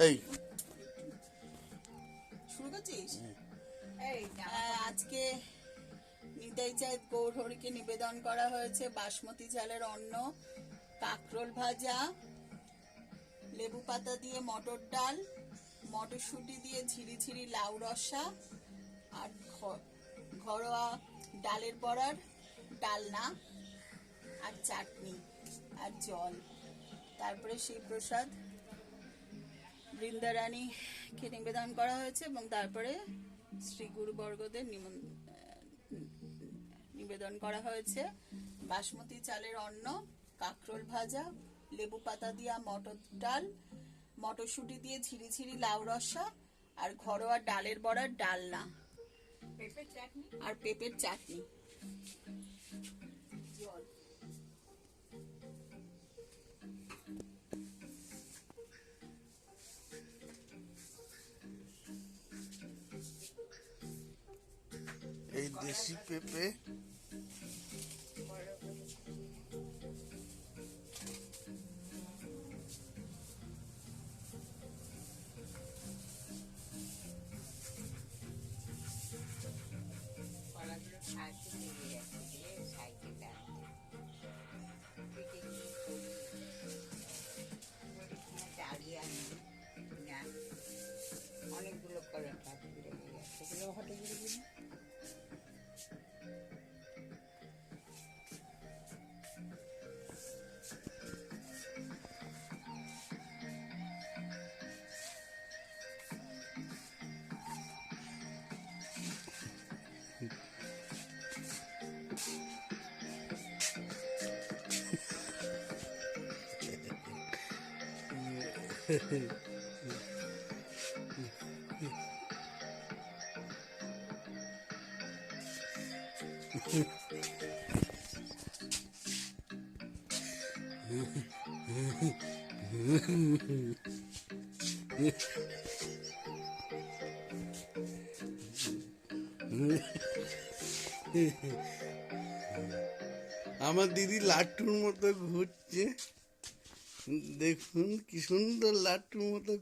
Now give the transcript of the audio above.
এই শুরু করছিস? আজকে নিতাই চাঁদ গৌরহরিকে নিবেদন করা হয়েছে বাসমতি চালের অন্ন, কাঁকরোল ভাজা, লেবু পাতা দিয়ে মটর ডাল, মটরশুঁটি দিয়ে ঝিরিঝিরি লাউ রসা, আর ঘরোয়া ডালের বড়ার ডালনা, আর চাটনি, আর জল। তারপরে শিবপ্রসাদ বৃন্দারানীকে নিবেদন করা হয়েছে এবং তারপরে শ্রী গুরুবর্গদের নিবেদন করা হয়েছে বাসমতি চালের অন্ন, কাঁকরোল ভাজা, লেবু পাতা দিয়া মটর ডাল, মটরশুঁটি দিয়ে ঝিরিঝিরি লাউ রসা, আর ঘরোয়া ডালের বড়ার ডালনা, আর পেঁপের চাটনি, জল। এই দেশি পেঁপে অনেকগুলো কলা গাছ লেগে গেছে, সেগুলো হঠাৎ করে দিন। আমার দিদি লাট্টুর মতো ঘুরছে, দেখুন কি সুন্দর লাট্টুর মতো